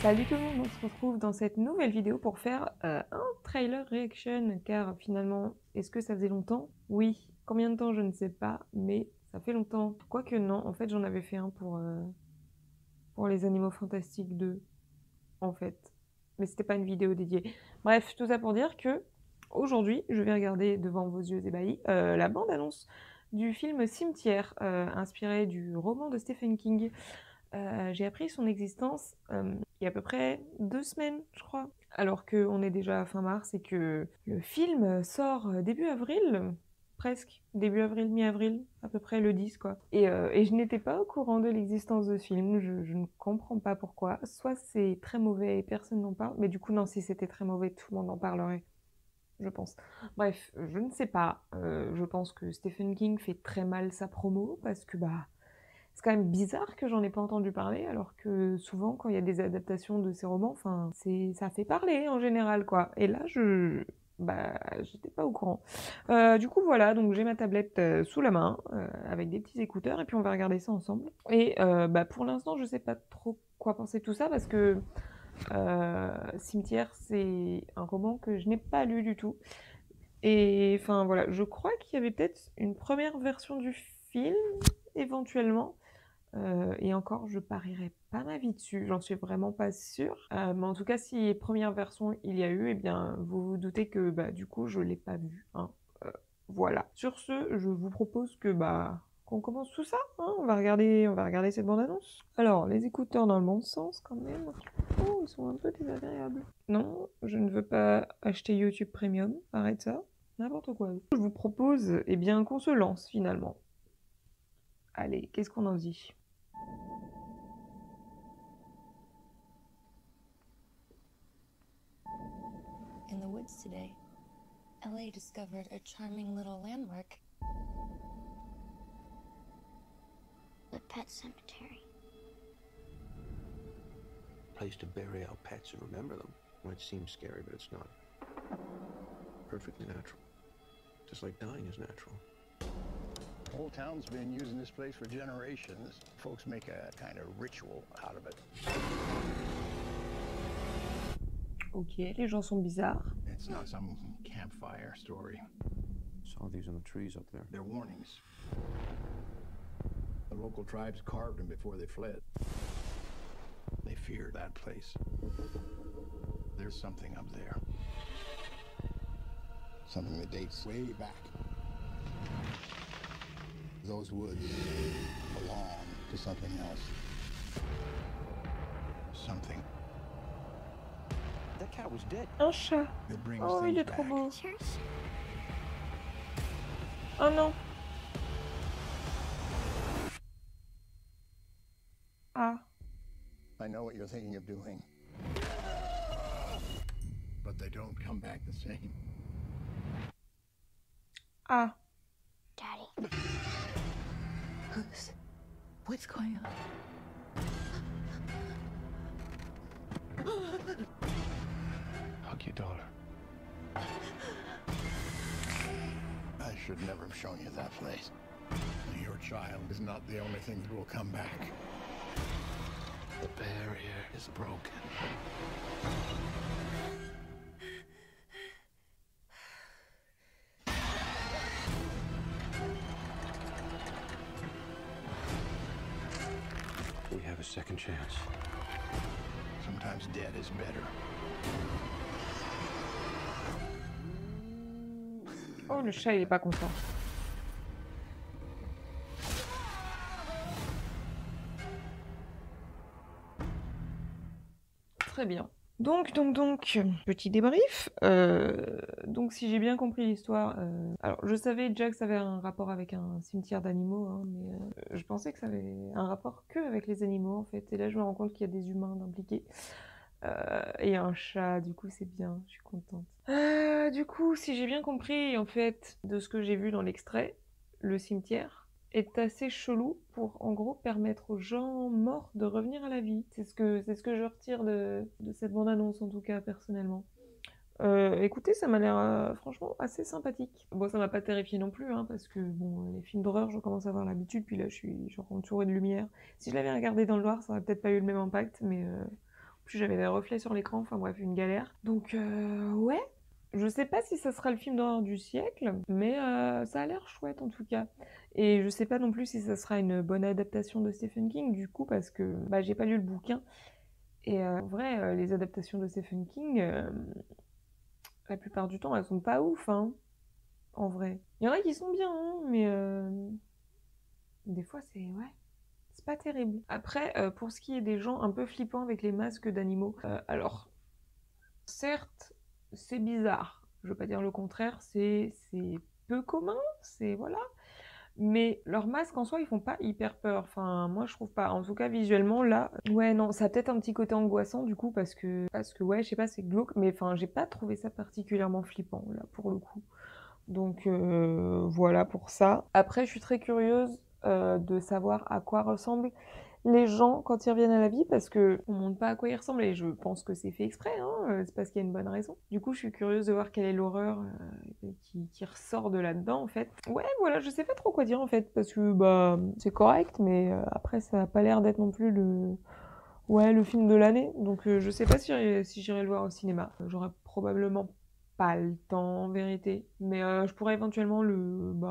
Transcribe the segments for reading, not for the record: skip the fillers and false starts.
Salut tout le monde, on se retrouve dans cette nouvelle vidéo pour faire un trailer reaction, car finalement, est-ce que ça faisait longtemps? Oui. Combien de temps? Je ne sais pas, mais ça fait longtemps. Quoique non, en fait, j'en avais fait un pour les Animaux Fantastiques 2, en fait. Mais c'était pas une vidéo dédiée. Bref, tout ça pour dire que aujourd'hui, je vais regarder devant vos yeux ébahis la bande-annonce du film Cimetière, inspiré du roman de Stephen King. J'ai appris son existence, il y a à peu près 2 semaines, je crois, alors qu'on est déjà fin mars et que le film sort, début avril, presque, début avril, mi-avril, à peu près le 10 quoi et je n'étais pas au courant de l'existence de ce film, je ne comprends pas pourquoi. Soit c'est très mauvais et personne n'en parle, mais du coup non, si c'était très mauvais, tout le monde en parlerait, je pense. Bref, je ne sais pas, je pense que Stephen King fait très mal sa promo parce que, bah, c'est quand même bizarre que j'en ai pas entendu parler, alors que souvent, quand il y a des adaptations de ces romans, enfin, ça fait parler en général, quoi. Et là, bah, j'étais pas au courant. Du coup, voilà, donc j'ai ma tablette sous la main, avec des petits écouteurs, et puis on va regarder ça ensemble. Et bah, pour l'instant, je sais pas trop quoi penser de tout ça, parce que Cimetière, c'est un roman que je n'ai pas lu du tout. Et enfin, voilà, je crois qu'il y avait peut-être une première version du film, éventuellement. Et encore, je parierais pas ma vie dessus, j'en suis vraiment pas sûre. Mais en tout cas, si première version il y a eu, eh bien, vous vous doutez que, bah, du coup, je l'ai pas vu, hein. Voilà. Sur ce, je vous propose que, bah, qu'on commence tout ça, hein. On va regarder cette bande annonce. Alors, les écouteurs dans le bon sens quand même. Oh, ils sont un peu désagréables. Non, je ne veux pas acheter YouTube Premium, arrête ça. N'importe quoi. Je vous propose, eh bien, qu'on se lance finalement. Allez, qu'est-ce qu'on en dit? In the woods today, LA discovered a charming little landmark. The pet cemetery. Place to bury our pets and remember them. Might seem scary, but it's not. Perfectly natural. Just like dying is natural. Old Town's been using this place for generations. Folks make a kind of ritual out of it. Ok, les gens sont bizarres. It's not some campfire story. Saw these in the trees up there. They're warnings. The local tribes carved them before they fled. They feared that place. There's something up there. Something that dates way back. Those woods belong to something else. Something That cat was dead. Un chat. that brings Oh, il things est trop back. beau. Church? Oh non. Ah. I know what you're thinking of doing. But they don't come back the same. Ah. Daddy. What's going on? Hug your daughter. I should never have shown you that place. Your child is not the only thing that will come back. The barrier is broken. We have a second chance. Sometimes dead is better. Oh, le chat, il est pas content. Très bien. Donc, petit débrief. Donc, si j'ai bien compris l'histoire, alors je savais déjà que ça avait un rapport avec un cimetière d'animaux, hein, mais je pensais que ça avait un rapport que avec les animaux, en fait. Et là, je me rends compte qu'il y a des humains impliqués. Et un chat, du coup, c'est bien, je suis contente. Du coup, si j'ai bien compris, en fait, de ce que j'ai vu dans l'extrait, le cimetière est assez chelou pour, en gros, permettre aux gens morts de revenir à la vie. C'est ce que je retire de cette bande-annonce, en tout cas, personnellement. Écoutez, ça m'a l'air franchement assez sympathique. Bon, ça m'a pas terrifié non plus, hein, parce que bon, les films d'horreur, je commence à avoir l'habitude, puis là, je suis genre entourée de lumière. Si je l'avais regardé dans le noir, ça aurait peut-être pas eu le même impact, mais Plus j'avais des reflets sur l'écran, enfin bref, une galère. Donc ouais, je sais pas si ça sera le film d'horreur du siècle, mais ça a l'air chouette en tout cas. Et je sais pas non plus si ça sera une bonne adaptation de Stephen King, du coup, parce que bah, j'ai pas lu le bouquin. Et en vrai, les adaptations de Stephen King, la plupart du temps, elles sont pas ouf, hein, en vrai. Il y en a qui sont bien, hein, mais des fois, ouais, c'est pas terrible. Après, pour ce qui est des gens un peu flippants avec les masques d'animaux, alors, certes, c'est bizarre. Je veux pas dire le contraire, c'est peu commun, c'est voilà. Mais leurs masques en soi, ils font pas hyper peur. Enfin, moi, je trouve pas. En tout cas, visuellement, là, ouais, non, ça a peut-être un petit côté angoissant du coup, parce que ouais, je sais pas, c'est glauque, mais enfin, j'ai pas trouvé ça particulièrement flippant là pour le coup. Donc voilà pour ça. Après, je suis très curieuse de savoir à quoi ressemblent les gens quand ils reviennent à la vie, parce que on montre pas à quoi ils ressemblent et je pense que c'est fait exprès, hein, c'est parce qu'il y a une bonne raison. Du coup, je suis curieuse de voir quelle est l'horreur qui ressort de là-dedans en fait. Ouais, voilà, je sais pas trop quoi dire en fait, parce que bah c'est correct, mais après ça a pas l'air d'être non plus le film de l'année, donc je sais pas si j'irai le voir au cinéma. J'aurais probablement pas le temps en vérité, mais je pourrais éventuellement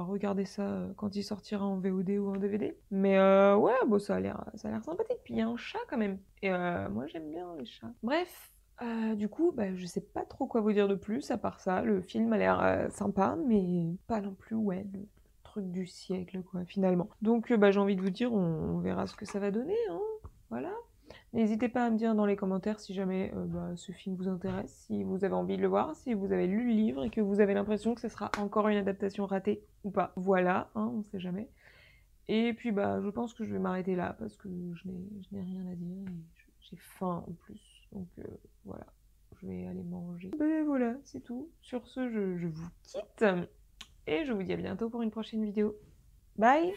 regarder ça quand il sortira en VOD ou en DVD. Mais ouais, bon, ça a l'air sympathique. Puis il y a un chat quand même, et moi j'aime bien les chats. Bref, du coup, bah, je sais pas trop quoi vous dire de plus à part ça. Le film a l'air sympa, mais pas non plus ouais le truc du siècle quoi finalement. Donc bah, j'ai envie de vous dire, on verra ce que ça va donner, hein. Voilà. N'hésitez pas à me dire dans les commentaires si jamais ce film vous intéresse, si vous avez envie de le voir, si vous avez lu le livre et que vous avez l'impression que ce sera encore une adaptation ratée ou pas. Voilà, hein, on sait jamais. Et puis bah je pense que je vais m'arrêter là parce que je n'ai rien à dire et j'ai faim en plus. Donc voilà, je vais aller manger. Ben voilà, c'est tout. Sur ce, je vous quitte et je vous dis à bientôt pour une prochaine vidéo. Bye!